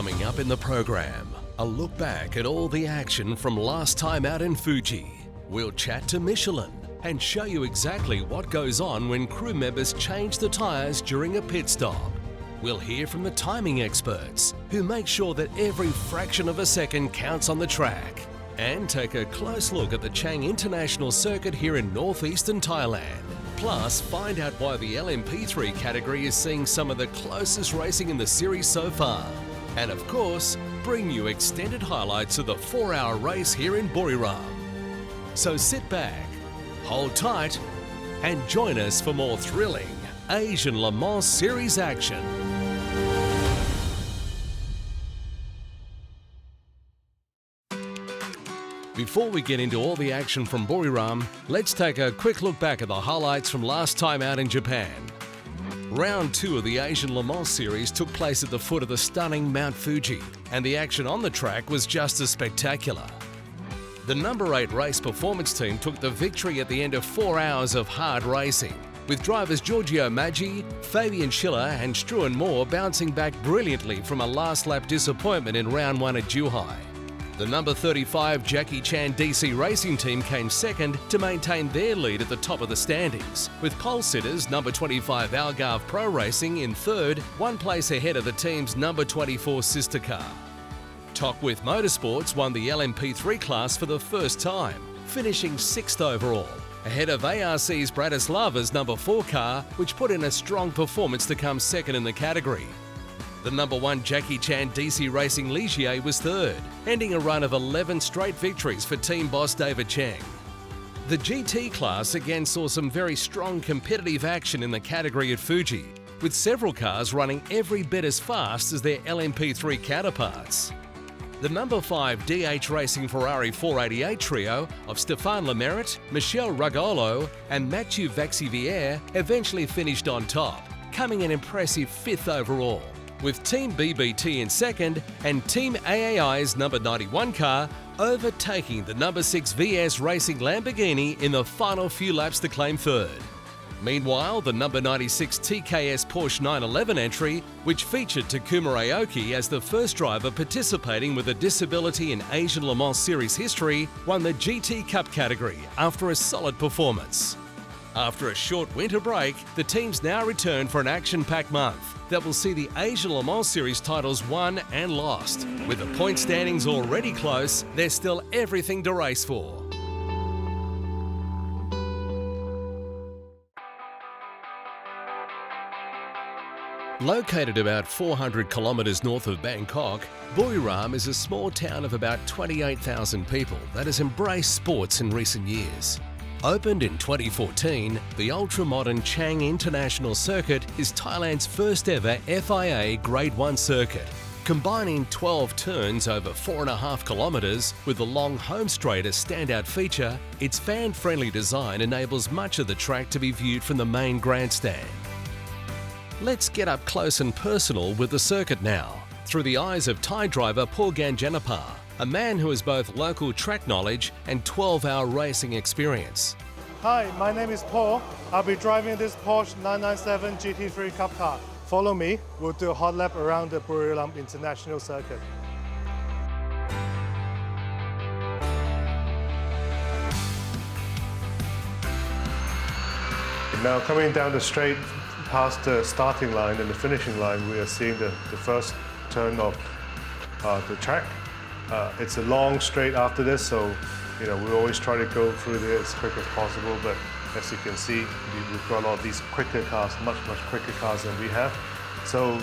Coming up in the program, a look back at all the action from last time out in Fuji. We'll chat to Michelin and show you exactly what goes on when crew members change the tyres during a pit stop. We'll hear from the timing experts who make sure that every fraction of a second counts on the track, and take a close look at the Chang International Circuit here in northeastern Thailand. Plus, find out why the LMP3 category is seeing some of the closest racing in the series so far. And of course, bring you extended highlights of the 4-hour race here in Buriram. So sit back, hold tight, and join us for more thrilling Asian Le Mans Series action. Before we get into all the action from Buriram, let's take a quick look back at the highlights from last time out in Japan. Round 2 of the Asian Le Mans Series took place at the foot of the stunning Mount Fuji, and the action on the track was just as spectacular. The number 8 race performance team took the victory at the end of 4 hours of hard racing, with drivers Giorgio Maggi, Fabian Schiller and Struan Moore bouncing back brilliantly from a last lap disappointment in round 1 at Zhuhai. The number 35 Jackie Chan DC Racing team came second to maintain their lead at the top of the standings, with pole sitters number 25 Algarve Pro Racing in third, 1 place ahead of the team's number 24 sister car. Tockwith Motorsports won the LMP3 class for the first time, finishing 6th overall, ahead of ARC's Bratislava's number 4 car, which put in a strong performance to come second in the category. The number 1 Jackie Chan DC Racing Ligier was third, ending a run of 11 straight victories for team boss David Cheng. The GT class again saw some very strong competitive action in the category at Fuji, with several cars running every bit as fast as their LMP3 counterparts. The number 5 DH Racing Ferrari 488 trio of Stéphane Lemaire, Michel Ruggiero and Mathieu Vaxivière eventually finished on top, coming an impressive 5th overall, with Team BBT in second and Team AAI's number 91 car overtaking the number 6 VS Racing Lamborghini in the final few laps to claim third. Meanwhile, the number 96 TKS Porsche 911 entry, which featured Takuma Aoki as the first driver participating with a disability in Asian Le Mans Series history, won the GT Cup category after a solid performance. After a short winter break, the teams now return for an action-packed month that will see the Asian Le Mans Series titles won and lost. With the point standings already close, there's still everything to race for. Located about 400 kilometres north of Bangkok, Buriram is a small town of about 28,000 people that has embraced sports in recent years. Opened in 2014, the ultra-modern Chang International Circuit is Thailand's first ever FIA Grade 1 circuit. Combining 12 turns over 4.5 kilometres with the long home straight a standout feature, its fan-friendly design enables much of the track to be viewed from the main grandstand. Let's get up close and personal with the circuit now, through the eyes of Thai driver Paul Ganjanapar, a man who has both local track knowledge and 12-hour racing experience. Hi, my name is Paul. I'll be driving this Porsche 997 GT3 Cup car. Follow me, we'll do a hot lap around the Buriram International Circuit. Now coming down the straight past the starting line and the finishing line, we are seeing the first turn of the track. It's a long straight after this, so we always try to go through there as quick as possible, but as you can see, we've got a lot of these quicker cars, much quicker cars than we have. So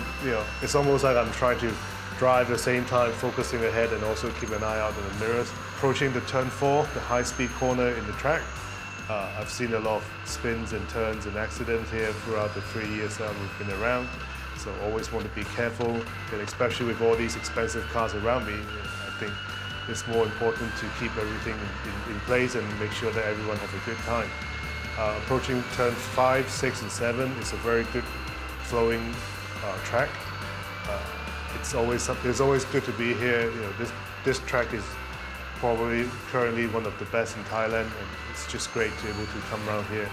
it's almost like I'm trying to drive at the same time, focusing ahead and also keep an eye out in the mirrors. Approaching the turn 4, the high-speed corner in the track. I've seen a lot of spins and turns and accidents here throughout the 3 years that we've been around. So always want to be careful, and especially with all these expensive cars around me, I think it's more important to keep everything in place and make sure that everyone has a good time. Approaching turn 5, 6 and 7 is a very good flowing track. It's always good to be here. This track is probably currently one of the best in Thailand, and it's just great to be able to come around here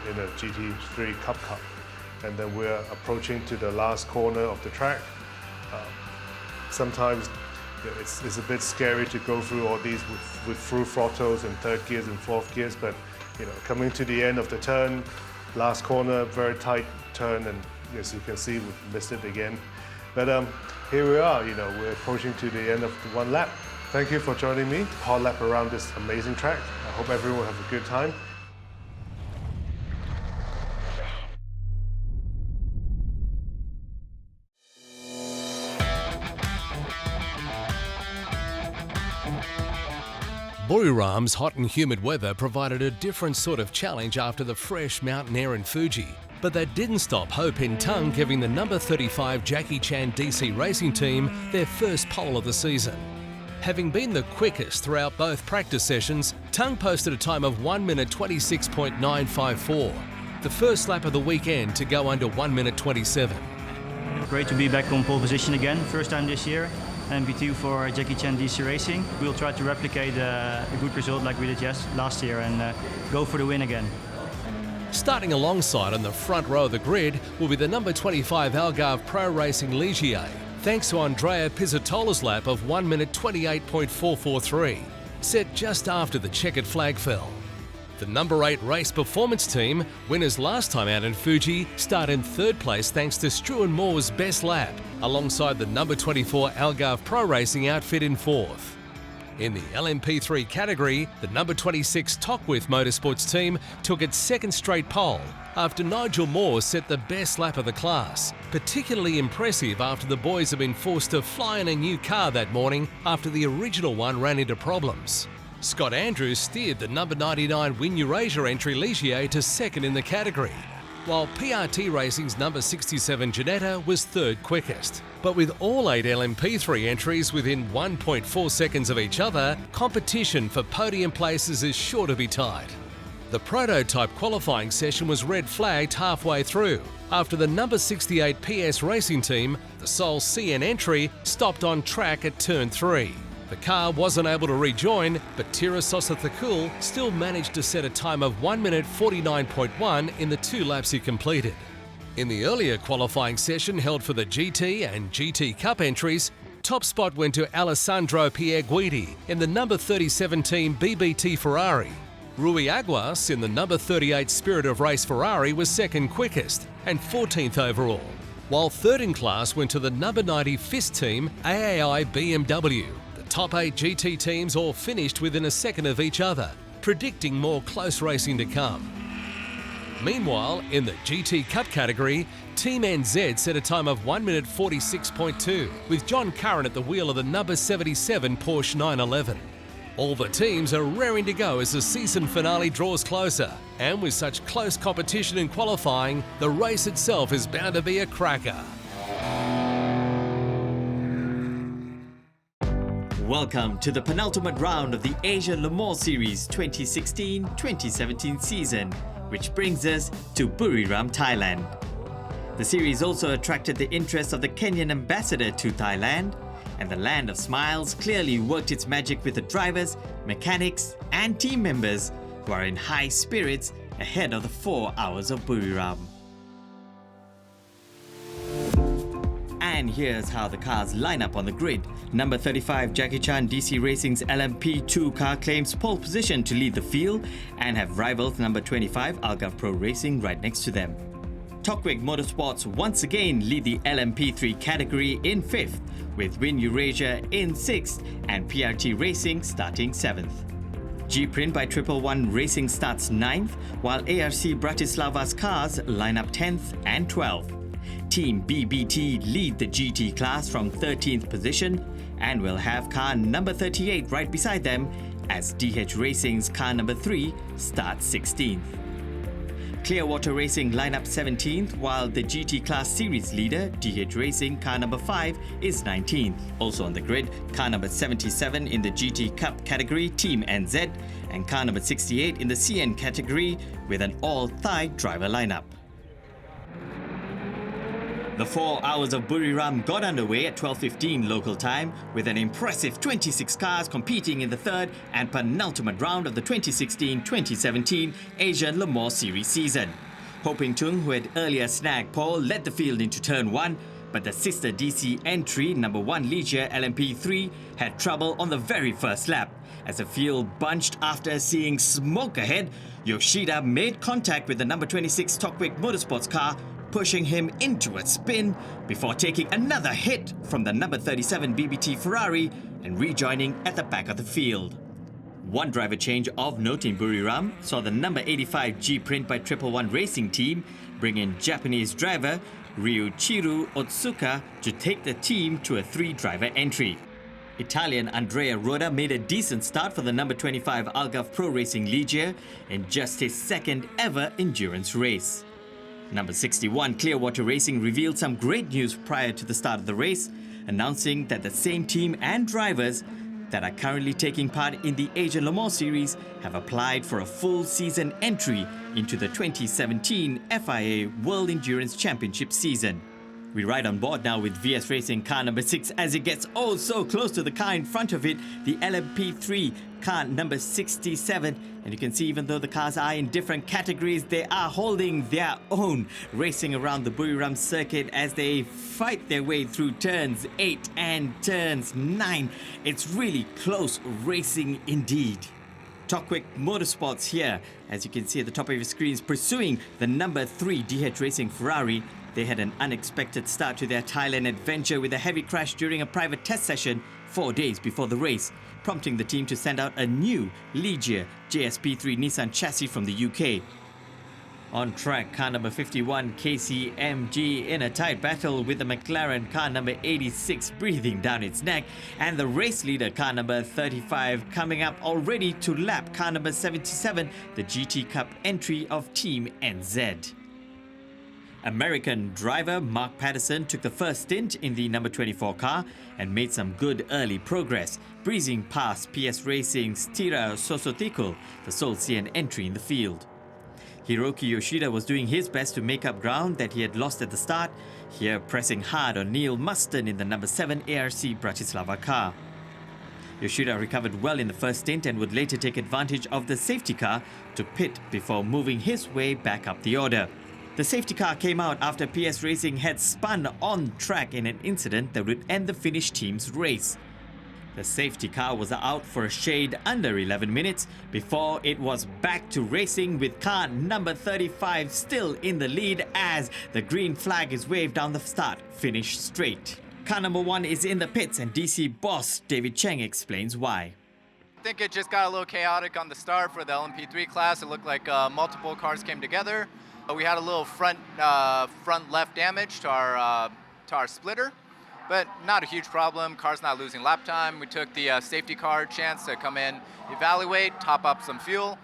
in a GT3 Cup. And then we're approaching to the last corner of the track. Sometimes it's a bit scary to go through all these with full throttles and third gears and fourth gears, but coming to the end of the turn, last corner, very tight turn, and as you can see, we missed it again. But here we are, we're approaching to the end of the one lap. Thank you for joining me. Hot lap around this amazing track. I hope everyone have a good time. Buriram's hot and humid weather provided a different sort of challenge after the fresh mountain air in Fuji. But that didn't stop Ho Pin Tung giving the number 35 Jackie Chan DC Racing Team their first pole of the season. Having been the quickest throughout both practice sessions, Tung posted a time of 1 minute 26.954, the first lap of the weekend to go under 1 minute 27. Great to be back on pole position again, first time this year. MP2 for Jackie Chan DC Racing. We'll try to replicate a good result like we did last year and go for the win again. Starting alongside on the front row of the grid will be the number 25 Algarve Pro Racing Ligier, thanks to Andrea Pizzatola's lap of 1 minute 28.443, set just after the checkered flag fell. The number 8 Race Performance Team, winners last time out in Fuji, start in third place thanks to Struan Moore's best lap, alongside the number 24 Algarve Pro Racing outfit in fourth. In the LMP3 category, the number 26 Tockwith Motorsports team took its second straight pole after Nigel Moore set the best lap of the class, particularly impressive after the boys have been forced to fly in a new car that morning after the original one ran into problems. Scott Andrews steered the number 99 Win Eurasia entry Ligier to second in the category, while PRT Racing's number 67 Ginetta was third quickest. But with all 8 LMP3 entries within 1.4 seconds of each other, competition for podium places is sure to be tight. The prototype qualifying session was red flagged halfway through after the number 68 PS Racing Team, the sole CN entry, stopped on track at turn 3. The car wasn't able to rejoin, but Tira Sosathakul still managed to set a time of 1 minute 49.1 in the 2 laps he completed. In the earlier qualifying session held for the GT and GT Cup entries, top spot went to Alessandro Pierguidi in the number 37 team BBT Ferrari. Rui Aguas in the number 38 Spirit of Race Ferrari was second quickest and 14th overall, while third in class went to the number 90 FIS team AAI BMW. Top 8 GT teams all finished within a second of each other, predicting more close racing to come. Meanwhile, in the GT Cup category, Team NZ set a time of 1 minute 46.2, with John Curran at the wheel of the number 77 Porsche 911. All the teams are raring to go as the season finale draws closer, and with such close competition in qualifying, the race itself is bound to be a cracker. Welcome to the penultimate round of the Asia Le Mans Series 2016-2017 season, which brings us to Buriram, Thailand. The series also attracted the interest of the Kenyan ambassador to Thailand, and the Land of Smiles clearly worked its magic with the drivers, mechanics and team members who are in high spirits ahead of the 4 hours of Buriram. And here's how the cars line up on the grid. Number 35 Jackie Chan DC Racing's LMP2 car claims pole position to lead the field and have rivals number 25 Algarve Pro Racing right next to them. Tockwith Motorsports once again lead the LMP3 category in 5th, with Win Eurasia in 6th and PRT Racing starting 7th. G-Print by 111 Racing starts 9th, while ARC Bratislava's cars line up 10th and 12th. Team BBT lead the GT class from 13th position and will have car number 38 right beside them as DH Racing's car number 3 starts 16th. Clearwater Racing line up 17th, while the GT class series leader, DH Racing car number 5, is 19th. Also on the grid, car number 77 in the GT Cup category, Team NZ, and car number 68 in the CN category with an all-Thai driver lineup. The 4 hours of Buriram got underway at 12:15 local time with an impressive 26 cars competing in the third and penultimate round of the 2016-2017 Asian Le Mans Series season. Ho Pin Tung, who had earlier snagged pole, led the field into turn 1, But the sister DC entry, number 1 Ligier LMP3, had trouble on the very first lap. As the field bunched after seeing smoke ahead, Yoshida made contact with the number 26 Tokwick Motorsports car, pushing him into a spin before taking another hit from the number 37 BBT Ferrari and rejoining at the back of the field. One driver change of note in Buriram saw the number 85 G-Print by 111 Racing Team bring in Japanese driver Ryuichiro Otsuka to take the team to a 3-driver entry. Italian Andrea Roda made a decent start for the number 25 Algarve Pro Racing Ligier in just his second ever endurance race. Number 61 Clearwater Racing revealed some great news prior to the start of the race, announcing that the same team and drivers that are currently taking part in the Asian Le Mans Series have applied for a full season entry into the 2017 FIA World Endurance Championship season. We ride on board now with VS Racing car number 6 as it gets oh so close to the car in front of it, the LMP3 car number 67. And you can see even though the cars are in different categories, they are holding their own, racing around the Buriram circuit as they fight their way through turns 8 and turns 9. It's really close racing indeed. Tokwick Motorsports here, as you can see at the top of your screens, pursuing the number 3 DH Racing Ferrari. They had an unexpected start to their Thailand adventure with a heavy crash during a private test session 4 days before the race, prompting the team to send out a new Ligier JSP3 Nissan chassis from the UK. On track, car number 51 KCMG in a tight battle with the McLaren car number 86 breathing down its neck, and the race leader car number 35 coming up already to lap car number 77, the GT Cup entry of Team NZ. American driver Mark Patterson took the first stint in the number 24 car and made some good early progress, breezing past PS Racing's Tira Sosotiko, the sole CN entry in the field. Hiroki Yoshida was doing his best to make up ground that he had lost at the start, here pressing hard on Neil Muston in the number 7 ARC Bratislava car. Yoshida recovered well in the first stint and would later take advantage of the safety car to pit before moving his way back up the order. The safety car came out after PS Racing had spun on track in an incident that would end the Finnish team's race. The safety car was out for a shade under 11 minutes before it was back to racing with car number 35 still in the lead as the green flag is waved down the start-finish straight. Car number 1 is in the pits and DC boss David Cheng explains why. I think it just got a little chaotic on the start for the LMP3 class. It looked like multiple cars came together. We had a little front left damage to our splitter, but not a huge problem. Car's not losing lap time. We took the safety car chance to come in, evaluate, top up some fuel.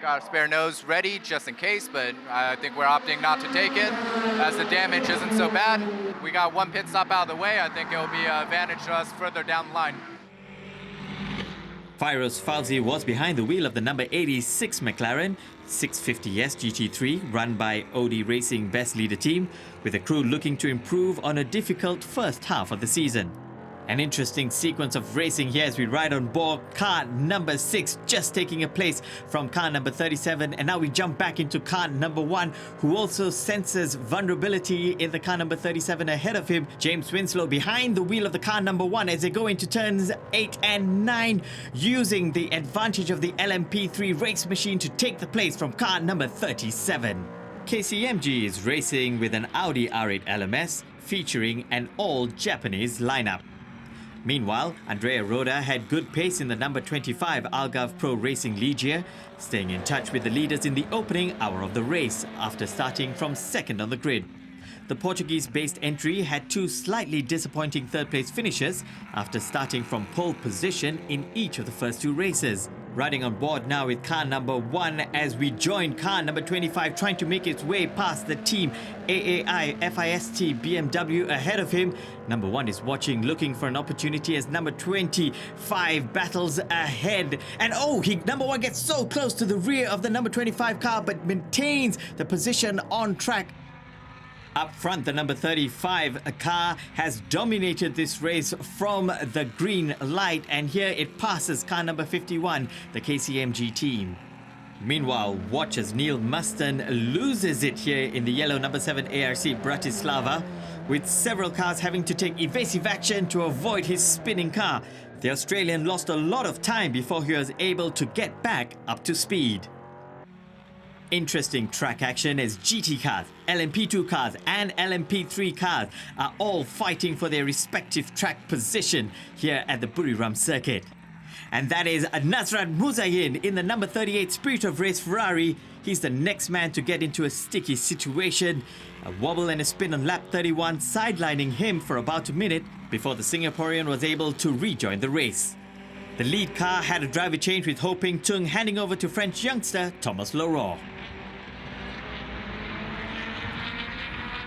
Got a spare nose ready just in case, but I think we're opting not to take it as the damage isn't so bad. We got one pit stop out of the way. I think it will be an advantage to us further down the line. Firos Fauzi was behind the wheel of the number 86 McLaren 650S GT3 run by OD Racing Best Leader team, with the crew looking to improve on a difficult first half of the season. An interesting sequence of racing here as we ride on board car number 6, just taking a place from car number 37, and now we jump back into car number 1, who also senses vulnerability in the car number 37 ahead of him. James Winslow behind the wheel of the car number 1 as they go into turns 8 and 9, using the advantage of the LMP3 race machine to take the place from car number 37. KCMG is racing with an Audi R8 LMS featuring an all-Japanese lineup. Meanwhile, Andrea Roda had good pace in the number 25 Algarve Pro Racing Ligier, staying in touch with the leaders in the opening hour of the race after starting from second on the grid. The Portuguese-based entry had 2 slightly disappointing third-place finishes after starting from pole position in each of the first 2 races. Riding on board now with car number 1 as we join car number 25 trying to make its way past the team AAI FIST BMW ahead of him. Number 1 is watching, looking for an opportunity as number 25 battles ahead. And number 1 gets so close to the rear of the number 25 car but maintains the position on track. Up front, the number 35 car has dominated this race from the green light, and here it passes car number 51, the KCMG team. Meanwhile, watch as Neil Muston loses it here in the yellow number 7 ARC Bratislava, with several cars having to take evasive action to avoid his spinning car. The Australian lost a lot of time before he was able to get back up to speed. Interesting track action as GT cars, LMP2 cars and LMP3 cars are all fighting for their respective track position here at the Buriram circuit. And that is Nasrat Muzayin in the number 38 Spirit of Race Ferrari. He's the next man to get into a sticky situation. A wobble and a spin on lap 31 sidelining him for about a minute before the Singaporean was able to rejoin the race. The lead car had a driver change with Ho Ping Tung handing over to French youngster Thomas Leroy.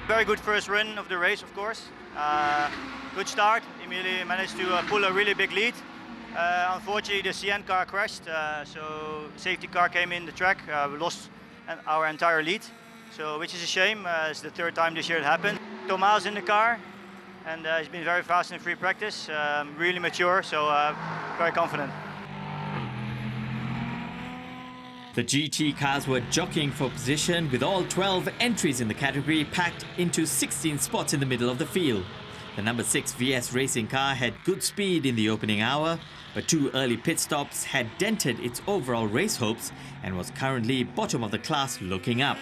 Very good first run of the race, of course. Good start. Immediately managed to pull a really big lead. Unfortunately, the CN car crashed, so safety car came in the track. We lost our entire lead, so which is a shame. It's the third time this year it happened. Thomas in the car, and he's been very fast in free practice. Really mature, so very confident. The GT cars were jockeying for position with all 12 entries in the category packed into 16 spots in the middle of the field. The number 6 VS racing car had good speed in the opening hour, but 2 early pit stops had dented its overall race hopes and was currently bottom of the class looking up.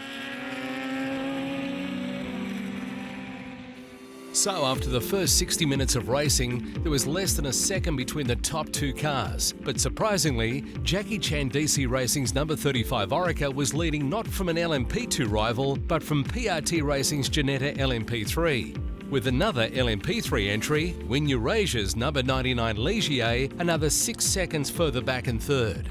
So after the first 60 minutes of racing, there was less than a second between the top 2 cars. But surprisingly, Jackie Chan DC Racing's number 35 Orica was leading not from an LMP2 rival, but from PRT Racing's Ginetta LMP3. With another LMP3 entry, Win Eurasia's number 99 Ligier another 6 seconds further back in third.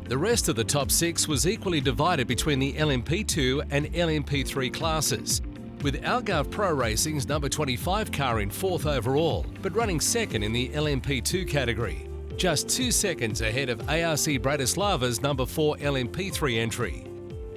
The rest of the top 6 was equally divided between the LMP2 and LMP3 classes, with Algarve Pro Racing's number 25 car in 4th overall, but running second in the LMP2 category, just 2 seconds ahead of ARC Bratislava's number 4 LMP3 entry.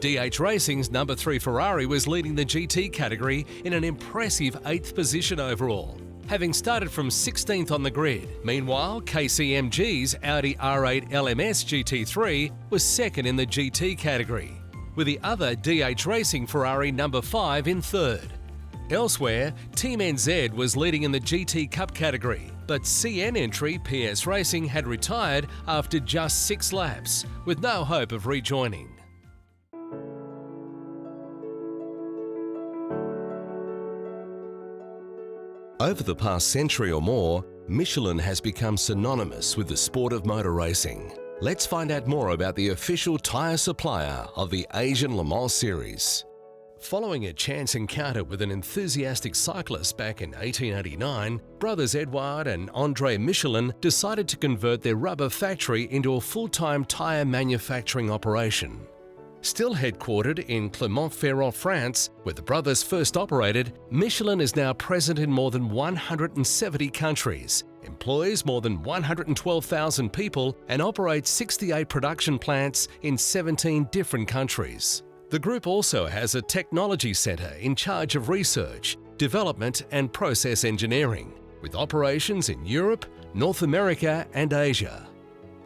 DH Racing's number 3 Ferrari was leading the GT category in an impressive 8th position overall, having started from 16th on the grid. Meanwhile, KCMG's Audi R8 LMS GT3 was second in the GT category, with the other DH Racing Ferrari number 5 in third. Elsewhere, Team NZ was leading in the GT Cup category, but CN entry PS Racing had retired after just 6 laps, with no hope of rejoining. Over the past century or more, Michelin has become synonymous with the sport of motor racing. Let's find out more about the official tyre supplier of the Asian Le Mans Series. Following a chance encounter with an enthusiastic cyclist back in 1889, brothers Edouard and André Michelin decided to convert their rubber factory into a full-time tyre manufacturing operation. Still headquartered in Clermont-Ferrand, France, where the brothers first operated, Michelin is now present in more than 170 countries, employs more than 112,000 people, and operates 68 production plants in 17 different countries. The group also has a technology centre in charge of research, development and process engineering, with operations in Europe, North America and Asia.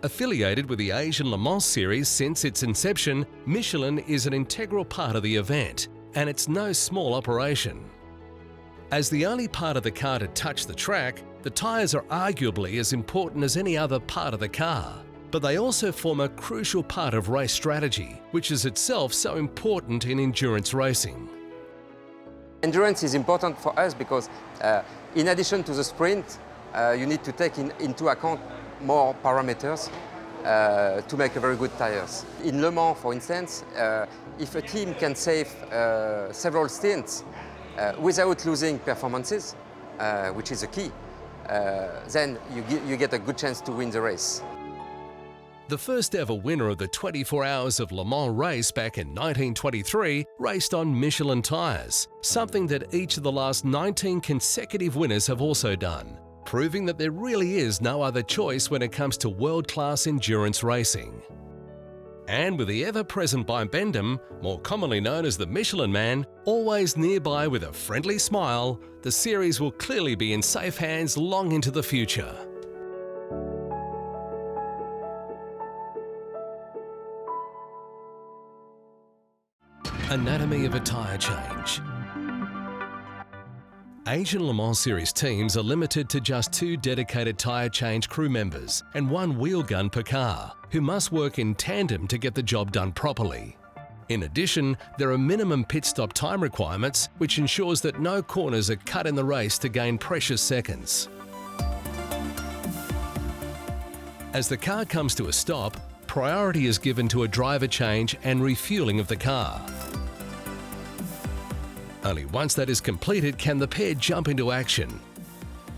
Affiliated with the Asian Le Mans Series since its inception, Michelin is an integral part of the event, and it's no small operation. As the only part of the car to touch the track, the tyres are arguably as important as any other part of the car, but they also form a crucial part of race strategy, which is itself so important in endurance racing. Endurance is important for us because in addition to the sprint, you need to take into account more parameters to make a very good tires. In Le Mans, for instance, if a team can save several stints without losing performances, which is a key, then you get a good chance to win the race. The first ever winner of the 24 Hours of Le Mans race back in 1923 raced on Michelin tyres, something that each of the last 19 consecutive winners have also done, proving that there really is no other choice when it comes to world-class endurance racing. And with the ever-present Bibendum, more commonly known as the Michelin Man, always nearby with a friendly smile, the series will clearly be in safe hands long into the future. Anatomy of a tyre change. Asian Le Mans Series teams are limited to just 2 dedicated tyre change crew members and 1 wheel gun per car, who must work in tandem to get the job done properly. In addition, there are minimum pit stop time requirements, which ensures that no corners are cut in the race to gain precious seconds. As the car comes to a stop, priority is given to a driver change and refueling of the car. Only once that is completed can the pair jump into action.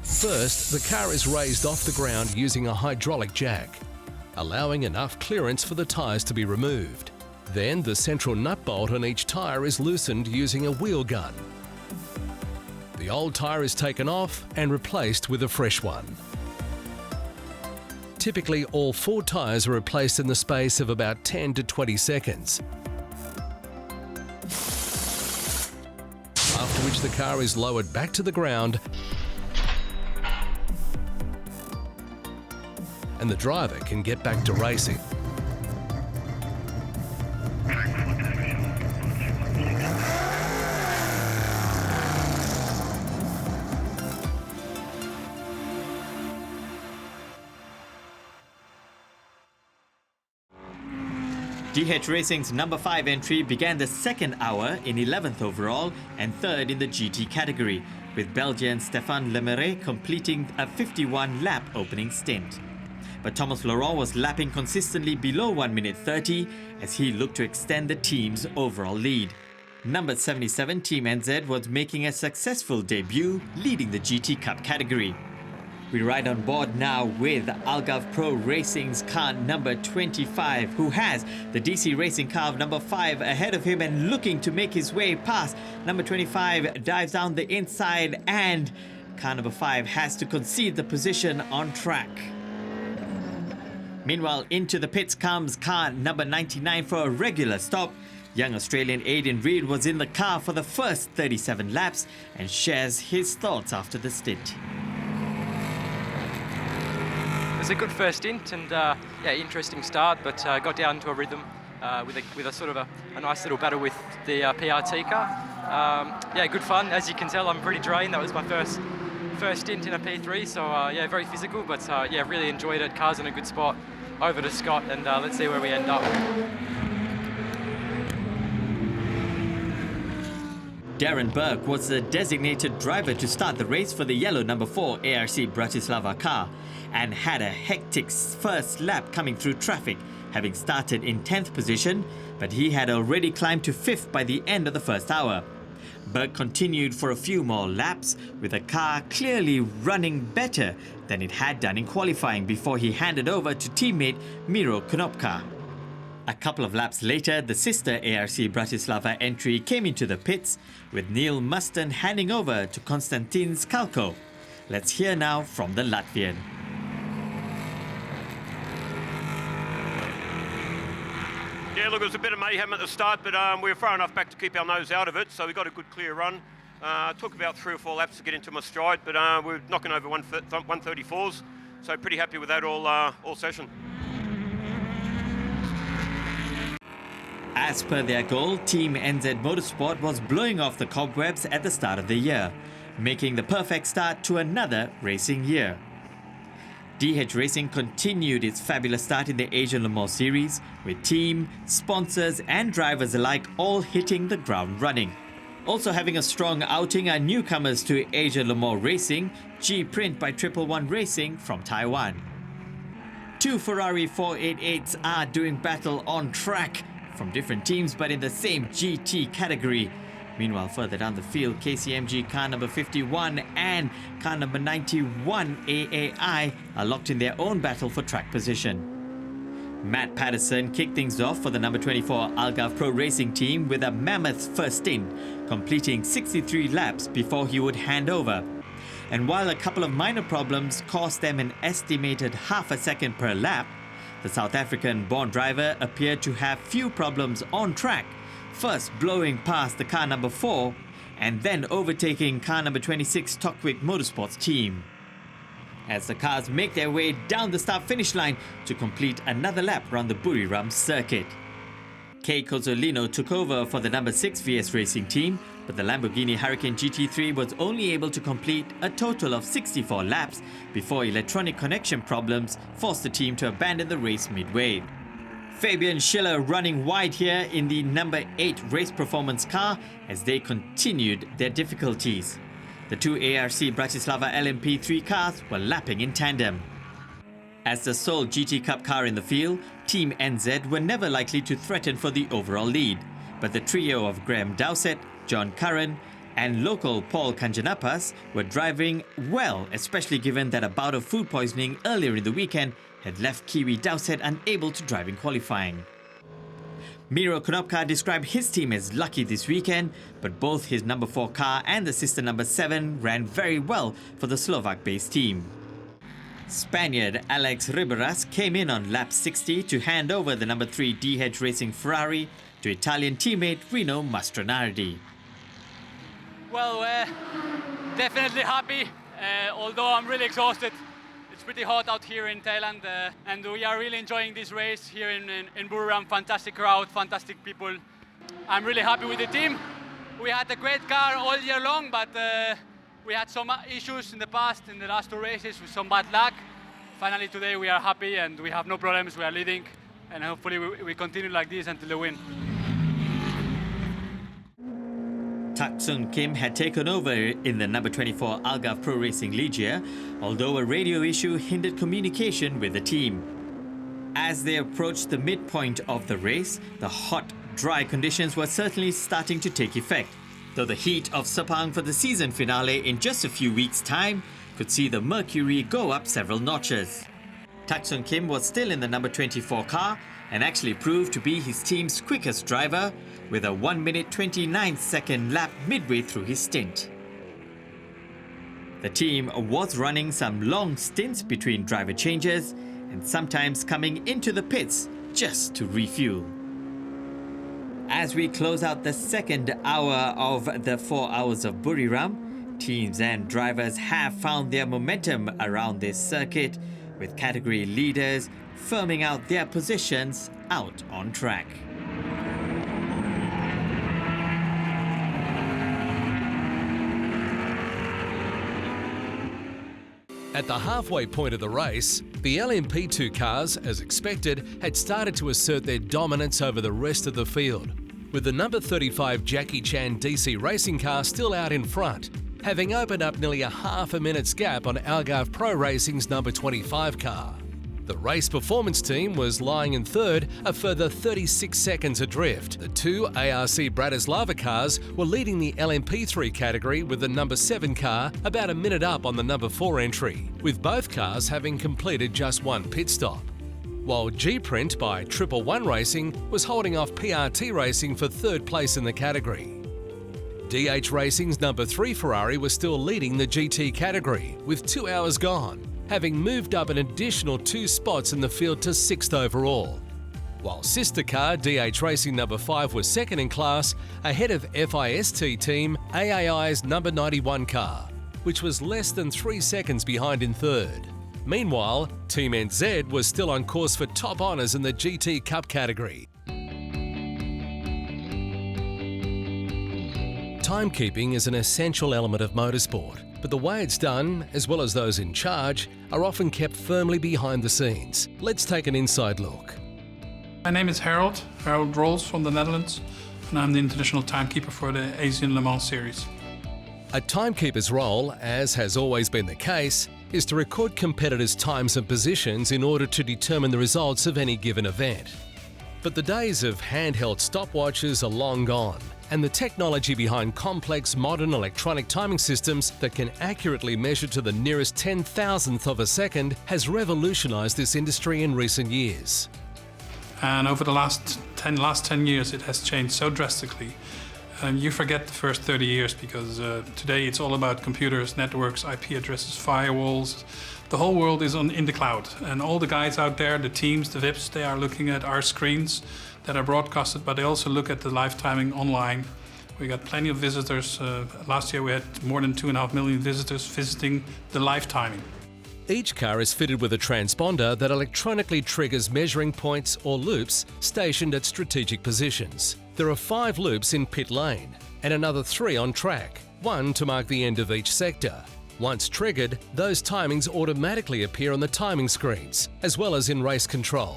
First, the car is raised off the ground using a hydraulic jack, allowing enough clearance for the tyres to be removed. Then the central nut bolt on each tyre is loosened using a wheel gun. The old tyre is taken off and replaced with a fresh one. Typically, all 4 tyres are replaced in the space of about 10 to 20 seconds, after which the car is lowered back to the ground and the driver can get back to racing. DH Racing's number 5 entry began the second hour in 11th overall and 3rd in the GT category, with Belgian Stéphane Lemaire completing a 51-lap opening stint. But Thomas Laurent was lapping consistently below 1 minute 30 as he looked to extend the team's overall lead. Number 77 Team NZ was making a successful debut, leading the GT Cup category. We ride on board now with Algarve Pro Racing's car number 25, who has the DC Racing car of number 5 ahead of him and looking to make his way past. Number 25 dives down the inside and car number 5 has to concede the position on track. Meanwhile, into the pits comes car number 99 for a regular stop. Young Australian Aidan Reid was in the car for the first 37 laps and shares his thoughts after the stint. It was a good first stint and interesting start, but got down to a rhythm with a sort of a nice little battle with the PRT car. Good fun. As you can tell, I'm pretty drained. That was my first stint in a P3, so very physical, but really enjoyed it. Car's in a good spot. Over to Scott, and let's see where we end up. Darren Burke was the designated driver to start the race for the yellow number 4 ARC Bratislava car and had a hectic first lap coming through traffic, having started in 10th position, but he had already climbed to 5th by the end of the first hour. Burke continued for a few more laps, with the car clearly running better than it had done in qualifying before he handed over to teammate Miro Konopka. A couple of laps later, the sister ARC Bratislava entry came into the pits, with Neil Muston handing over to Konstantin Skalko. Let's hear now from the Latvian. Yeah, look, it was a bit of mayhem at the start, but we were far enough back to keep our nose out of it, so we got a good clear run. Took about 3 or 4 laps to get into my stride, but we were knocking over 134s, so pretty happy with that all session. As per their goal, Team NZ Motorsport was blowing off the cobwebs at the start of the year, making the perfect start to another racing year. DH Racing continued its fabulous start in the Asian Le Mans Series, with team, sponsors and drivers alike all hitting the ground running. Also having a strong outing are newcomers to Asia Le Mans Racing, G-Print by 111 Racing from Taiwan. 2 Ferrari 488s are doing battle on track, from different teams but in the same GT category. Meanwhile, further down the field, KCMG car number 51 and car number 91 AAI are locked in their own battle for track position. Matt Patterson kicked things off for the number 24 Algarve Pro Racing team with a mammoth first stint, completing 63 laps before he would hand over. And while a couple of minor problems cost them an estimated half a second per lap, the South African-born driver appeared to have few problems on track, first blowing past the car number 4 and then overtaking car number 26 Tokwick Motorsports team. As the cars make their way down the start-finish line to complete another lap around the Buriram circuit. Kei Cozzolino took over for the number 6 VS Racing team, but the Lamborghini Hurricane GT3 was only able to complete a total of 64 laps before electronic connection problems forced the team to abandon the race midway. Fabian Schiller running wide here in the number 8 race performance car as they continued their difficulties. The two ARC Bratislava LMP3 cars were lapping in tandem. As the sole GT Cup car in the field, Team NZ were never likely to threaten for the overall lead. But the trio of Graham Dowsett, John Curran and local Paul Kanjanapas were driving well, especially given that a bout of food poisoning earlier in the weekend had left Kiwi Dowsett unable to drive in qualifying. Miro Konopka described his team as lucky this weekend, but both his number 4 car and the sister number 7 ran very well for the Slovak-based team. Spaniard Alex Riberas came in on lap 60 to hand over the number 3 DH Racing Ferrari to Italian teammate Rino Mastronardi. Well, definitely happy, although I'm really exhausted. It's pretty hot out here in Thailand, and we are really enjoying this race here in Buriram. Fantastic crowd, fantastic people. I'm really happy with the team. We had a great car all year long, but we had some issues in the past, in the last 2 races, with some bad luck. Finally today we are happy and we have no problems, we are leading, and hopefully we continue like this until the win. Tak Sun Kim had taken over in the number 24 Algarve Pro Racing Ligier, although a radio issue hindered communication with the team. As they approached the midpoint of the race, the hot, dry conditions were certainly starting to take effect, though the heat of Sepang for the season finale in just a few weeks' time could see the mercury go up several notches. Tak Sun Kim was still in the number 24 car and actually proved to be his team's quickest driver with a 1 minute 29 second lap midway through his stint. The team was running some long stints between driver changes and sometimes coming into the pits just to refuel. As we close out the second hour of the 4 hours of Buriram, teams and drivers have found their momentum around this circuit, with category leaders firming out their positions out on track. At the halfway point of the race, the LMP2 cars, as expected, had started to assert their dominance over the rest of the field, with the number 35 Jackie Chan DC racing car still out in front, having opened up nearly a half a minute's gap on Algarve Pro Racing's number 25 car. The race performance team was lying in third, a further 36 seconds adrift. The two ARC Bratislava cars were leading the LMP3 category with the number 7 car about a minute up on the number 4 entry, with both cars having completed just 1 pit stop. While G-Print by 111 Racing was holding off PRT Racing for 3rd place in the category. DH Racing's number 3 Ferrari was still leading the GT category with 2 hours gone, having moved up an additional 2 spots in the field to 6th overall. While sister car DH Racing number 5 was 2nd in class, ahead of FIST team AAI's number 91 car, which was less than 3 seconds behind in 3rd. Meanwhile, Team NZ was still on course for top honours in the GT Cup category. Timekeeping is an essential element of motorsport, but the way it's done, as well as those in charge, are often kept firmly behind the scenes. Let's take an inside look. My name is Harold Rolls from the Netherlands, and I'm the international timekeeper for the Asian Le Mans series. A timekeeper's role, as has always been the case, is to record competitors' times and positions in order to determine the results of any given event. But the days of handheld stopwatches are long gone, and the technology behind complex modern electronic timing systems that can accurately measure to the nearest 10,000th of a second has revolutionized this industry in recent years. And over the last 10 years, it has changed so drastically. You forget the first 30 years because today it's all about computers, networks, IP addresses, firewalls. The whole world is in the cloud, and all the guys out there, the teams, the VIPs, they are looking at our screens that are broadcasted, but they also look at the live timing online. We got plenty of visitors. Last year we had more than 2.5 million visitors visiting the live timing. Each car is fitted with a transponder that electronically triggers measuring points or loops stationed at strategic positions. There are 5 loops in pit lane and another 3 on track, 1 to mark the end of each sector. Once triggered, those timings automatically appear on the timing screens, as well as in race control.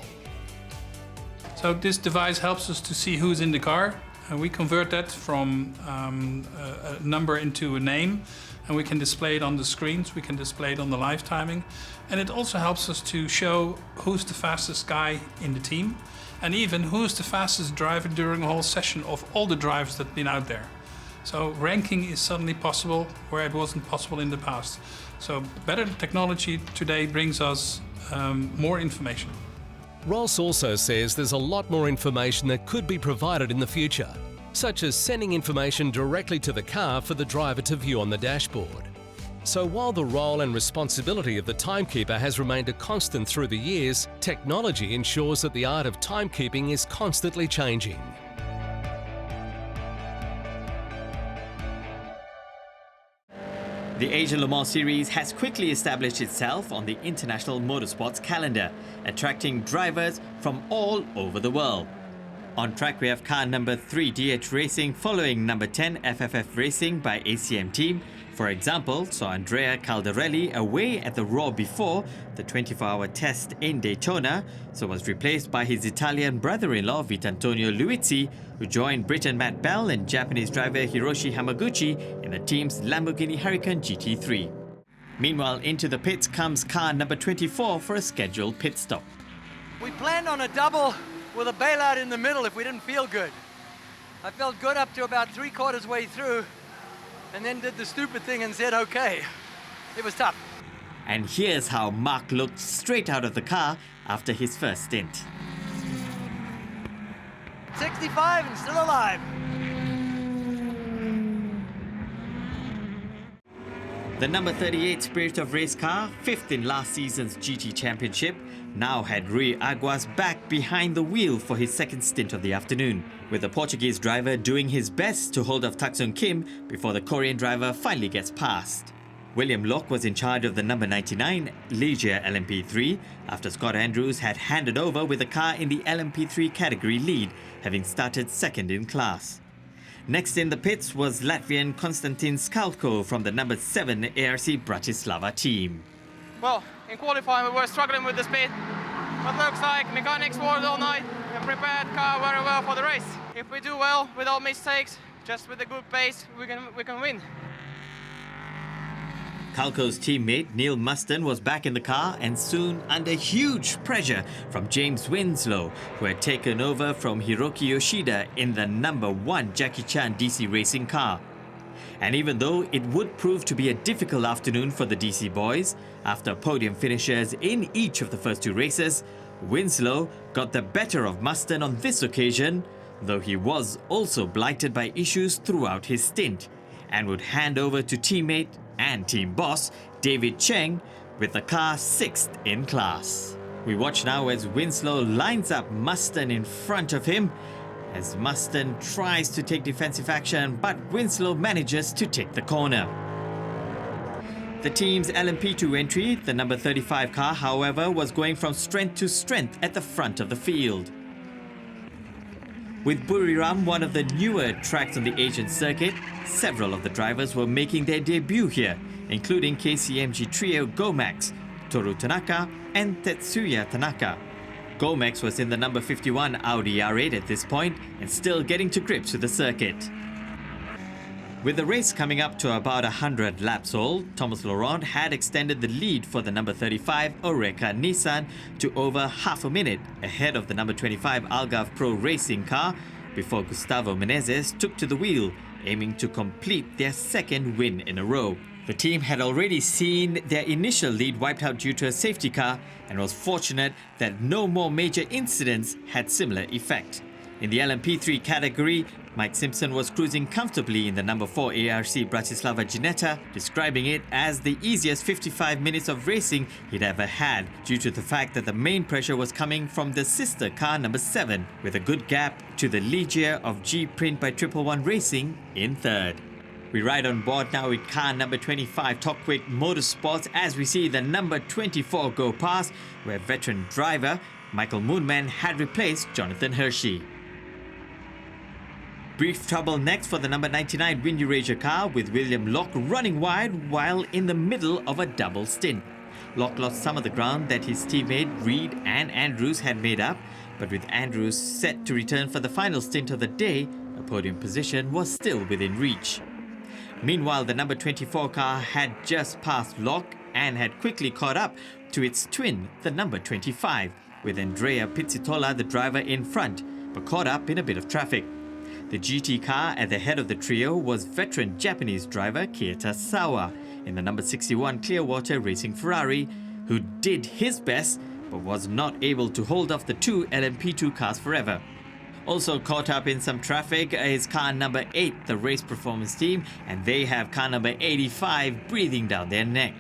So this device helps us to see who's in the car. We convert that from a number into a name, and we can display it on the screens, we can display it on the live timing. And it also helps us to show who's the fastest guy in the team, and even who's the fastest driver during a whole session of all the drivers that have been out there. So ranking is suddenly possible where it wasn't possible in the past. So better technology today brings us more information. Ross also says there's a lot more information that could be provided in the future, such as sending information directly to the car for the driver to view on the dashboard. So while the role and responsibility of the timekeeper has remained a constant through the years, technology ensures that the art of timekeeping is constantly changing. The Asian Le Mans Series has quickly established itself on the international motorsports calendar, attracting drivers from all over the world. On track we have car number 3 DH Racing following number 10 FFF Racing by ACM team. For example, saw Andrea Caldarelli away at the Raw before the 24-hour test in Daytona, so was replaced by his Italian brother-in-law Vitantonio Luizzi, who joined Briton Matt Bell and Japanese driver Hiroshi Hamaguchi in the team's Lamborghini Huracan GT3. Meanwhile, into the pits comes car number 24 for a scheduled pit stop. We planned on a double with a bailout in the middle if we didn't feel good. I felt good up to about 3/4 way through, and then did the stupid thing and said, okay. It was tough. And here's how Mark looked straight out of the car after his first stint. 65 and still alive. The number 38 Spirit of Race car, 5th in last season's GT Championship, now had Rui Aguas back behind the wheel for his second stint of the afternoon, with the Portuguese driver doing his best to hold off Tak-Sung Kim before the Korean driver finally gets past. William Locke was in charge of the number 99 Legia LMP3 after Scott Andrews had handed over with the car in the LMP3 category lead, having started second in class. Next in the pits was Latvian Konstantin Skalko from the number 7 ARC Bratislava team. Well, in qualifying we were struggling with the speed, but looks like mechanics worked all night and prepared car very well for the race. If we do well without mistakes, just with a good pace, we can win. Kalko's teammate Neil Muston was back in the car and soon under huge pressure from James Winslow, who had taken over from Hiroki Yoshida in the number 1 Jackie Chan DC Racing car. And even though it would prove to be a difficult afternoon for the DC boys, after podium finishes in each of the first 2 races, Winslow got the better of Muston on this occasion, though he was also blighted by issues throughout his stint, and would hand over to teammate and team boss David Cheng with the car 6th in class. We watch now as Winslow lines up Muston in front of him, as Muston tries to take defensive action, but Winslow manages to take the corner. The team's LMP2 entry, the number 35 car, however, was going from strength to strength at the front of the field. With Buriram one of the newer tracks on the Asian circuit, several of the drivers were making their debut here, including KCMG trio Gomax, Toru Tanaka and Tetsuya Tanaka. Gomax was in the number 51 Audi R8 at this point and still getting to grips with the circuit. With the race coming up to about 100 laps old, Thomas Laurent had extended the lead for the number 35 Oreca Nissan to over half a minute ahead of the number 25 Algarve Pro Racing car before Gustavo Menezes took to the wheel, aiming to complete their second win in a row. The team had already seen their initial lead wiped out due to a safety car and was fortunate that no more major incidents had similar effect. In the LMP3 category, Mike Simpson was cruising comfortably in the number 4 ARC Bratislava Ginetta, describing it as the easiest 55 minutes of racing he'd ever had, due to the fact that the main pressure was coming from the sister car number 7, with a good gap to the Legia of G Print by 111 Racing in third. We ride on board now with car number 25 Tokwick Motorsports as we see the number 24 go past, where veteran driver Michael Moonman had replaced Jonathan Hershey. Brief trouble next for the number 99 Wind Eurasia car, with William Locke running wide while in the middle of a double stint. Locke lost some of the ground that his teammate Reed and Andrews had made up, but with Andrews set to return for the final stint of the day, a podium position was still within reach. Meanwhile, the number 24 car had just passed Locke and had quickly caught up to its twin, the number 25, with Andrea Pizzitola, the driver, in front, but caught up in a bit of traffic. The GT car at the head of the trio was veteran Japanese driver Keita Sawa in the number 61 Clearwater Racing Ferrari, who did his best but was not able to hold off the two LMP2 cars forever. Also caught up in some traffic is car number 8, the Race Performance team, and they have car number 85 breathing down their neck.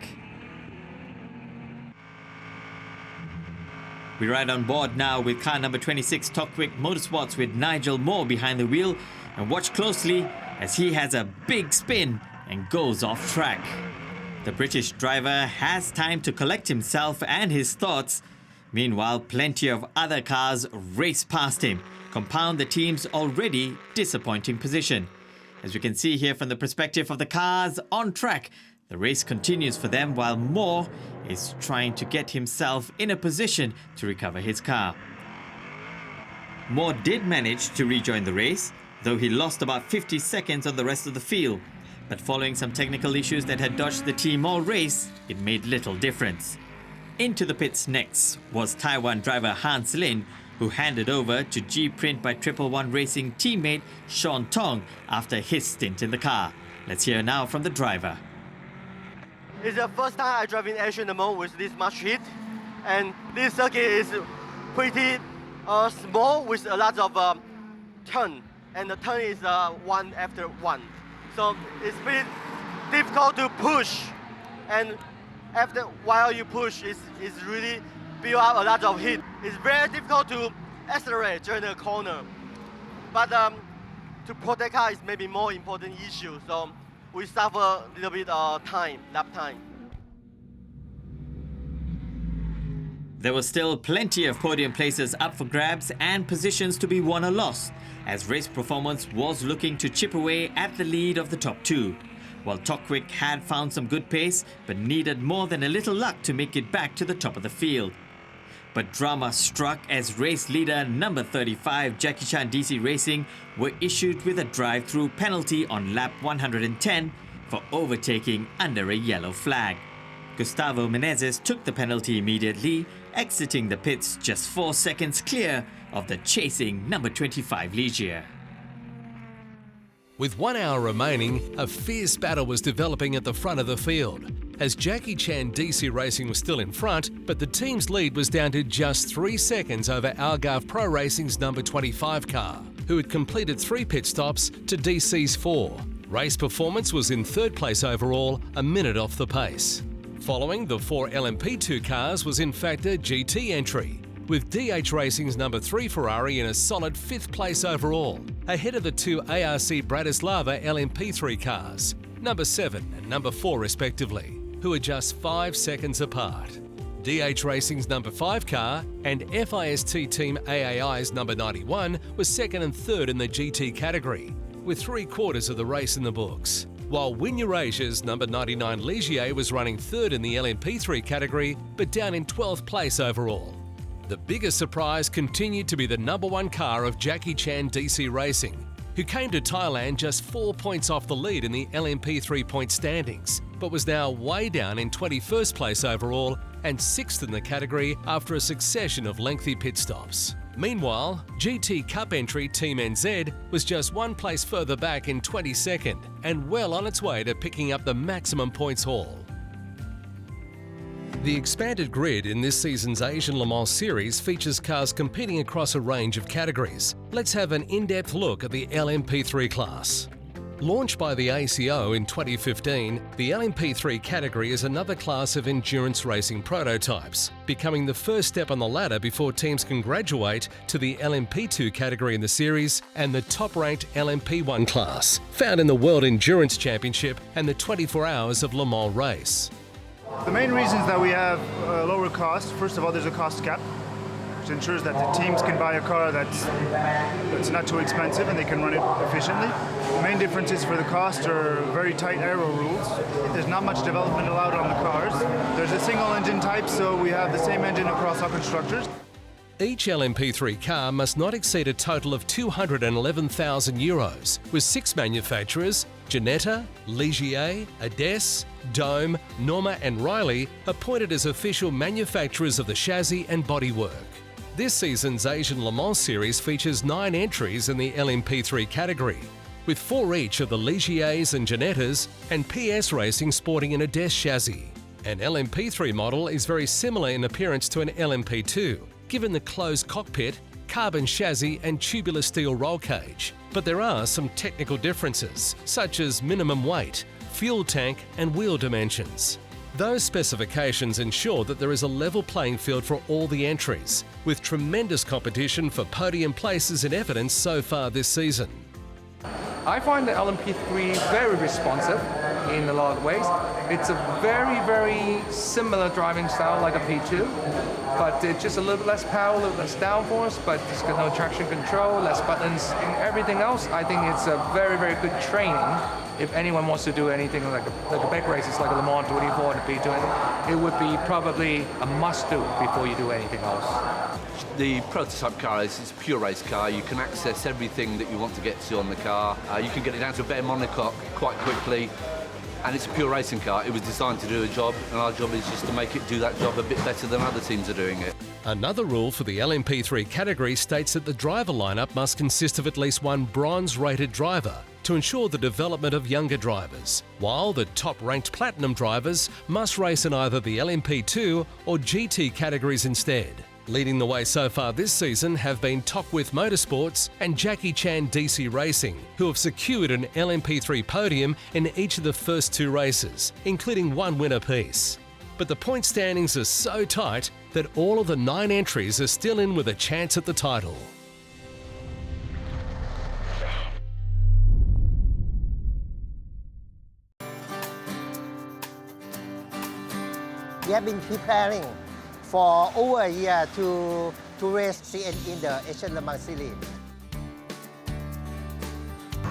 We ride on board now with car number 26 Tokwick Motorsports with Nigel Moore behind the wheel, and watch closely as he has a big spin and goes off track. The British driver has time to collect himself and his thoughts. Meanwhile, plenty of other cars race past him, compound the team's already disappointing position. As we can see here from the perspective of the cars on track, the race continues for them while Moore is trying to get himself in a position to recover his car. Moore did manage to rejoin the race, though he lost about 50 seconds on the rest of the field. But following some technical issues that had dodged the team all race, it made little difference. Into the pits next was Taiwan driver Hans Lin, who handed over to G-Print by 111 Racing teammate Sean Tong after his stint in the car. Let's hear now from the driver. It's the first time I drive in Asian mode with this much heat, and this circuit is pretty small with a lot of turn, and the turn is one after one. So it's pretty difficult to push, and while you push, it's really build up a lot of heat. It's very difficult to accelerate during the corner, but to protect car is maybe more important issue. So we suffer a little bit lap time. There was still plenty of podium places up for grabs and positions to be won or lost, as race performance was looking to chip away at the lead of the top two. While Tokwick had found some good pace, but needed more than a little luck to make it back to the top of the field. But drama struck as race leader number 35 Jackie Chan DC Racing were issued with a drive-through penalty on lap 110 for overtaking under a yellow flag. Gustavo Menezes took the penalty immediately, exiting the pits just 4 seconds clear of the chasing number 25 Ligier. With 1 hour remaining, a fierce battle was developing at the front of the field, as Jackie Chan DC Racing was still in front, but the team's lead was down to just 3 seconds over Algarve Pro Racing's number 25 car, who had completed 3 pit stops to DC's 4. Race performance was in 3rd place overall, a minute off the pace. Following the 4 LMP2 cars was in fact a GT entry, with DH Racing's number 3 Ferrari in a solid 5th place overall, ahead of the 2 ARC Bratislava LMP3 cars, number 7 and number 4 respectively, who are just 5 seconds apart. DH Racing's number 5 car and FIST Team AAI's number 91 was 2nd and 3rd in the GT category, with 3/4 of the race in the books, while Wind Eurasia's number 99 Ligier was running 3rd in the LMP3 category, but down in 12th place overall. The biggest surprise continued to be the number 1 car of Jackie Chan DC Racing, who came to Thailand just 4 points off the lead in the LMP3 point standings, but was now way down in 21st place overall and 6th in the category after a succession of lengthy pit stops. Meanwhile, GT Cup entry Team NZ was just 1 place further back in 22nd and well on its way to picking up the maximum points haul. The expanded grid in this season's Asian Le Mans Series features cars competing across a range of categories. Let's have an in-depth look at the LMP3 class. Launched by the ACO in 2015, the LMP3 category is another class of endurance racing prototypes, becoming the first step on the ladder before teams can graduate to the LMP2 category in the series and the top-ranked LMP1 class, found in the World Endurance Championship and the 24 Hours of Le Mans race. The main reasons that we have a lower cost, first of all, there's a cost cap, which ensures that the teams can buy a car that's not too expensive and they can run it efficiently. The main differences for the cost are very tight aero rules. There's not much development allowed on the cars. There's a single engine type, so we have the same engine across all constructors. Each LMP3 car must not exceed a total of €211,000, with 6 manufacturers, Ginetta, Ligier, Ades, Dome, Norma and Riley, appointed as official manufacturers of the chassis and bodywork. This season's Asian Le Mans Series features 9 entries in the LMP3 category, with 4 each of the Ligiers and Ginettas and PS Racing sporting an Ades chassis. An LMP3 model is very similar in appearance to an LMP2, given the closed cockpit, carbon chassis and tubular steel roll cage. But there are some technical differences, such as minimum weight, fuel tank and wheel dimensions. Those specifications ensure that there is a level playing field for all the entries, with tremendous competition for podium places in evidence so far this season. I find the LMP3 very responsive in a lot of ways. It's a very, very similar driving style like a P2, but it's just a little bit less power, a little less downforce, but it's got no traction control, less buttons, and everything else. I think it's a very, very good training if anyone wants to do anything like a big races like a Le Mans 24 and a P2. It would be probably a must-do before you do anything else. The prototype car is a pure race car. You can access everything that you want to get to on the car. You can get it down to a bare monocoque quite quickly. And it's a pure racing car. It was designed to do a job, and our job is just to make it do that job a bit better than other teams are doing it. Another rule for the LMP3 category states that the driver lineup must consist of at least 1 bronze-rated driver to ensure the development of younger drivers, while the top-ranked platinum drivers must race in either the LMP2 or GT categories instead. Leading the way so far this season have been Top With Motorsports and Jackie Chan DC Racing, who have secured an LMP3 podium in each of the first 2 races, including 1 win apiece. But the point standings are so tight that all of the 9 entries are still in with a chance at the title. We have been preparing for over a year to race CN in the Asian Le Mans Series.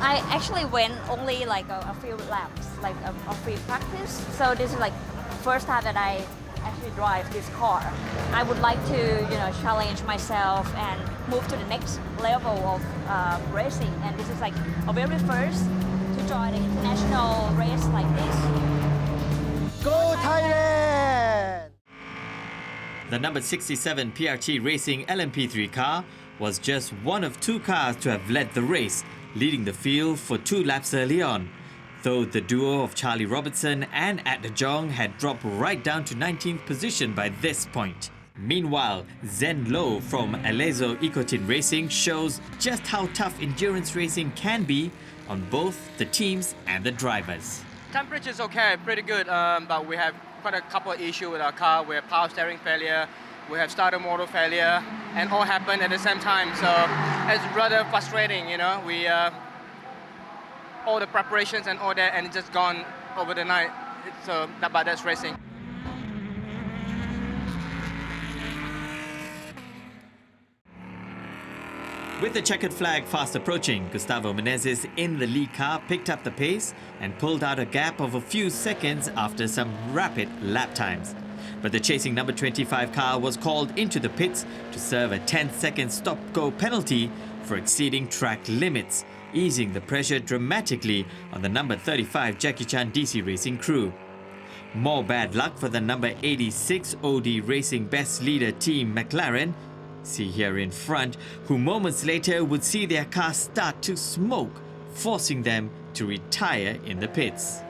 I actually went only like a few laps, like a free practice. So this is like first time that I actually drive this car. I would like to, challenge myself and move to the next level of racing. And this is like a very first to join an international race like this. Go Thailand! The number 67 PRT Racing LMP3 car was just one of 2 cars to have led the race, leading the field for 2 laps early on, though the duo of Charlie Robertson and At De Jong had dropped right down to 19th position by this point. Meanwhile, Zen Low from Alezo Ecotin Racing shows just how tough endurance racing can be on both the teams and the drivers. Temperature's okay, pretty good, but we have quite a couple of issues with our car. We have power steering failure, we have starter motor failure, and all happened at the same time. So it's rather frustrating, We all the preparations and all that, and it's just gone over the night. So but that's racing. With the checkered flag fast approaching, Gustavo Menezes in the lead car picked up the pace and pulled out a gap of a few seconds after some rapid lap times. But the chasing number 25 car was called into the pits to serve a 10-second stop-go penalty for exceeding track limits, easing the pressure dramatically on the number 35 Jackie Chan DC Racing crew. More bad luck for the number 86 OD Racing Best Leader Team McLaren, see here in front, who moments later would see their car start to smoke, forcing them to retire in the pits.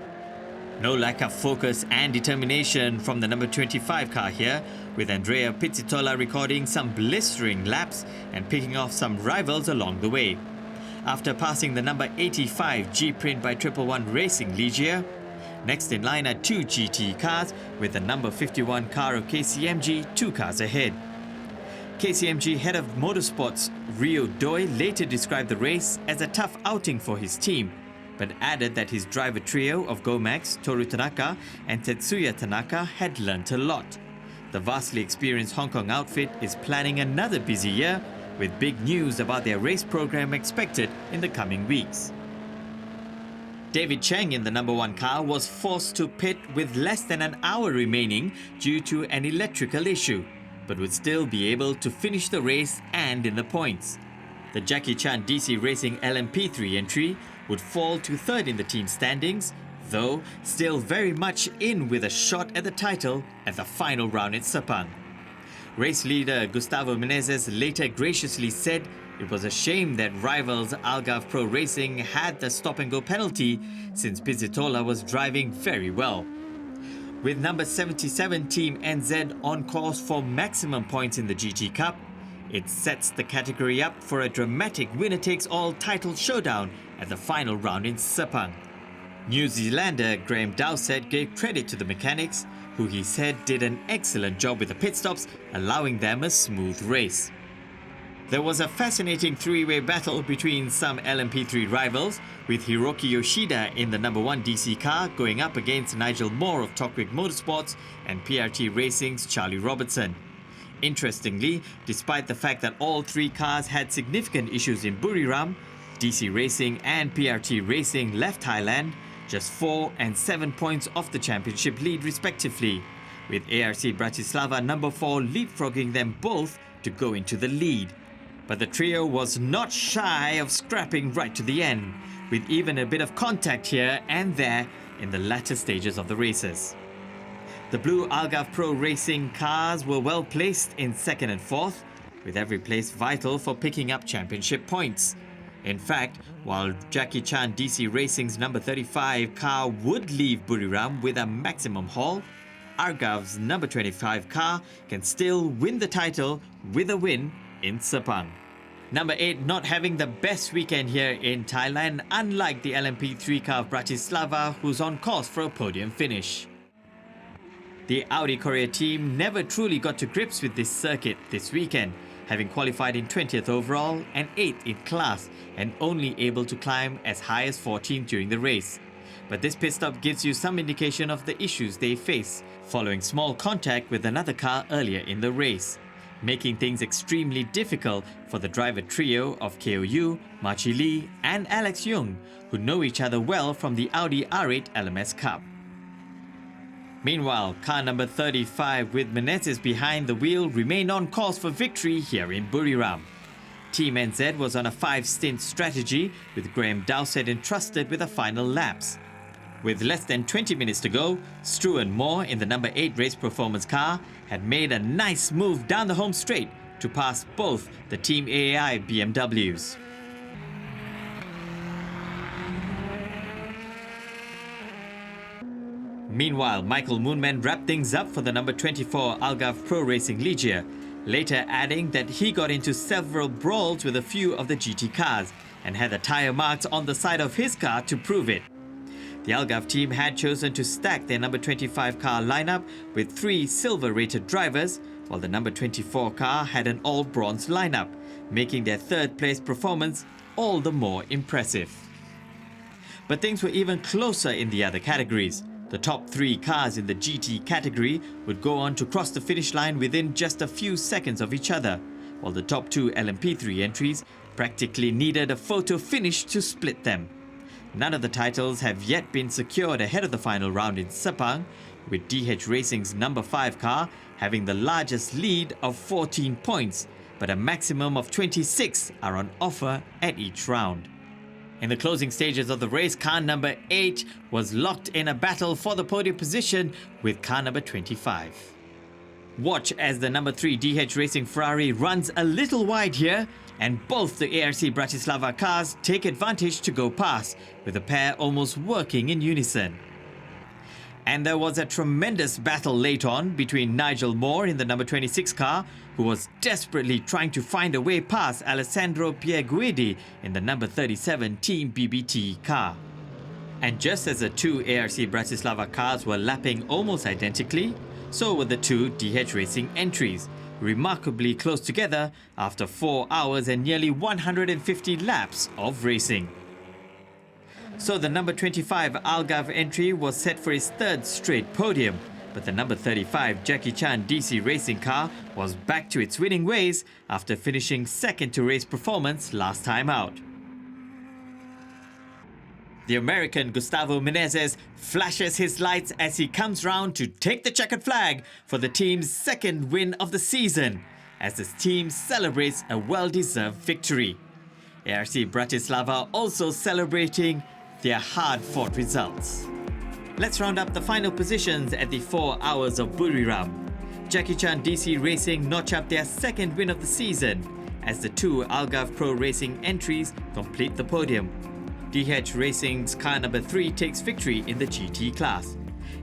No lack of focus and determination from the number 25 car here, with Andrea Pizzitola recording some blistering laps and picking off some rivals along the way. after passing the number 85 G-Print by 111 Racing Ligier. Next in line are two GT cars, with the number 51 car of KCMG 2 cars ahead. KCMG head of motorsports Rio Doi later described the race as a tough outing for his team, but added that his driver trio of Gomax, Toru Tanaka and Tetsuya Tanaka had learnt a lot. The vastly experienced Hong Kong outfit is planning another busy year, with big news about their race program expected in the coming weeks. David Cheng in the number 1 car was forced to pit with less than an hour remaining due to an electrical issue, but would still be able to finish the race and in the points. The Jackie Chan DC Racing LMP3 entry would fall to 3rd in the team standings, though still very much in with a shot at the title at the final round in Sepang. Race leader Gustavo Menezes later graciously said it was a shame that rivals Algarve Pro Racing had the stop-and-go penalty, since Pizzitola was driving very well. With number 77 Team NZ on course for maximum points in the GT Cup, it sets the category up for a dramatic winner-takes-all title showdown at the final round in Sepang. New Zealander Graham Dowsett gave credit to the mechanics, who he said did an excellent job with the pit stops, allowing them a smooth race. There was a fascinating three-way battle between some LMP3 rivals, with Hiroki Yoshida in the number 1 DC car going up against Nigel Moore of Tockwig Motorsports and PRT Racing's Charlie Robertson. Interestingly, despite the fact that all 3 cars had significant issues in Buriram, DC Racing and PRT Racing left Thailand just 4 and 7 points off the championship lead respectively, with ARC Bratislava number 4 leapfrogging them both to go into the lead. But the trio was not shy of scrapping right to the end, with even a bit of contact here and there in the latter stages of the races. The blue Algarve Pro Racing cars were well placed in 2nd and 4th, with every place vital for picking up championship points. In fact, while Jackie Chan DC Racing's number 35 car would leave Buriram with a maximum haul, Algarve's number 25 car can still win the title with a win in Sepang. Number 8 not having the best weekend here in Thailand, unlike the LMP3 car of Bratislava, who's on course for a podium finish. The Audi Korea team never truly got to grips with this circuit this weekend, having qualified in 20th overall and 8th in class, and only able to climb as high as 14th during the race. But this pit stop gives you some indication of the issues they face, following small contact with another car earlier in the race, making things extremely difficult for the driver trio of KOU, Machi Lee and Alex Young, who know each other well from the Audi R8 LMS Cup. Meanwhile, car number 35 with Menezes behind the wheel remained on course for victory here in Buriram. Team NZ was on a 5-stint strategy, with Graham Dowsett entrusted with the final laps. With less than 20 minutes to go, Struan Moore in the number 8 race performance car had made a nice move down the home straight to pass both the Team AAI BMWs. Meanwhile, Michael Moonman wrapped things up for the number 24 Algarve Pro Racing Ligier, later adding that he got into several brawls with a few of the GT cars and had the tyre marks on the side of his car to prove it. The Algarve team had chosen to stack their number 25 car lineup with 3 silver-rated drivers, while the number 24 car had an all-bronze lineup, making their 3rd place performance all the more impressive. But things were even closer in the other categories. The top 3 cars in the GT category would go on to cross the finish line within just a few seconds of each other, while the top 2 LMP3 entries practically needed a photo finish to split them. None of the titles have yet been secured ahead of the final round in Sepang, with DH Racing's number 5 car having the largest lead of 14 points, but a maximum of 26 are on offer at each round. In the closing stages of the race, car number 8 was locked in a battle for the podium position with car number 25. Watch as the number 3 DH Racing Ferrari runs a little wide here, and both the ARC Bratislava cars take advantage to go past, with the pair almost working in unison. And there was a tremendous battle late on between Nigel Moore in the number 26 car, who was desperately trying to find a way past Alessandro Pierguidi in the number 37 Team BBT car. And just as the two ARC Bratislava cars were lapping almost identically, so were the two DH Racing entries, remarkably close together after 4 hours and nearly 150 laps of racing. So the number 25 Algarve entry was set for his third straight podium, but the number 35 Jackie Chan DC Racing car was back to its winning ways after finishing second to race performance last time out. The American Gustavo Menezes flashes his lights as he comes round to take the checkered flag for the team's second win of the season, as his team celebrates a well-deserved victory. ARC Bratislava also celebrating their hard-fought results. Let's round up the final positions at the 4 hours of Buriram. Jackie Chan DC Racing notch up their second win of the season as the two Algarve Pro Racing entries complete the podium. DH Racing's car number 3 takes victory in the GT class.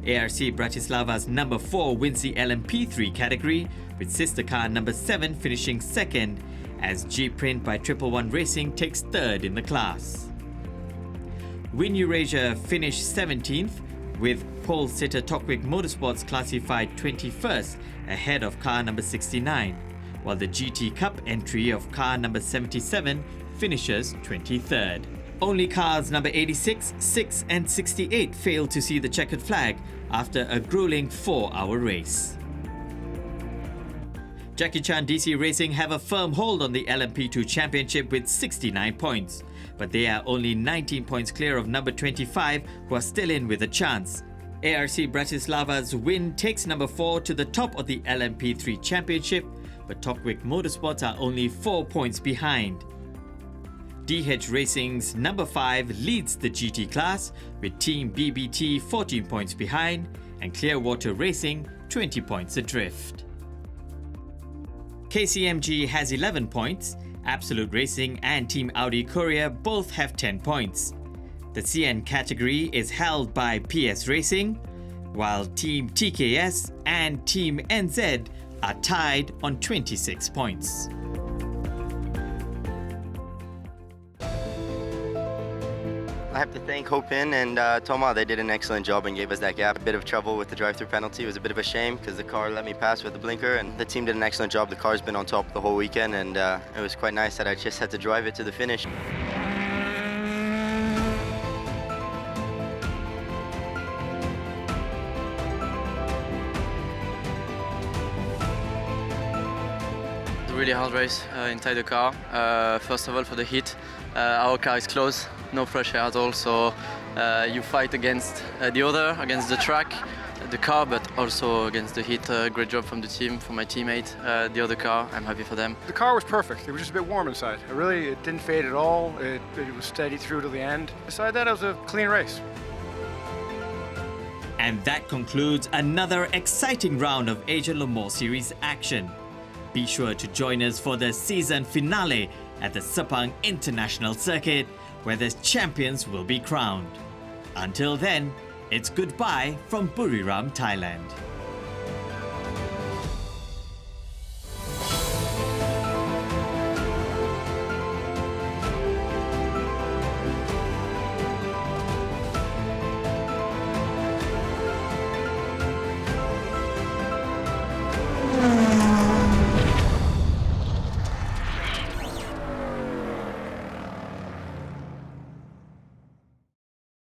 ARC Bratislava's number 4 wins the LMP3 category, with sister car number 7 finishing second, as G-Print by 111 Racing takes third in the class. Win Eurasia finished 17th, with pole sitter Tokwick Motorsports classified 21st ahead of car number 69, while the GT Cup entry of car number 77 finishes 23rd. Only cars number 86, 6 and 68 failed to see the checkered flag after a grueling 4-hour race. Jackie Chan DC Racing have a firm hold on the LMP2 Championship with 69 points, but they are only 19 points clear of number 25, who are still in with a chance. ARC Bratislava's win takes number 4 to the top of the LMP3 Championship, but Tokwick Motorsports are only 4 points behind. DH Racing's number 5 leads the GT class, with Team BBT 14 points behind and Clearwater Racing 20 points adrift. KCMG has 11 points, Absolute Racing and Team Audi Korea both have 10 points. The CN category is held by PS Racing, while Team TKS and Team NZ are tied on 26 points. I have to thank Hopin and Toma. They did an excellent job and gave us that gap. A bit of trouble with the drive-through penalty. It was a bit of a shame because the car let me pass with the blinker, and the team did an excellent job. The car's been on top the whole weekend, and it was quite nice that I just had to drive it to the finish. It's a really hard race inside the car. First of all, for the heat, our car is close. No pressure at all, so you fight against against the track, the car, but also against the heat. Great job from the team, from my teammate, the other car. I'm happy for them. The car was perfect. It was just a bit warm inside. It didn't fade at all. It was steady through to the end. Besides that, it was a clean race. And that concludes another exciting round of Asian Le Mans Series action. Be sure to join us for the season finale at the Sepang International Circuit, where the champions will be crowned. Until then, it's goodbye from Buriram, Thailand.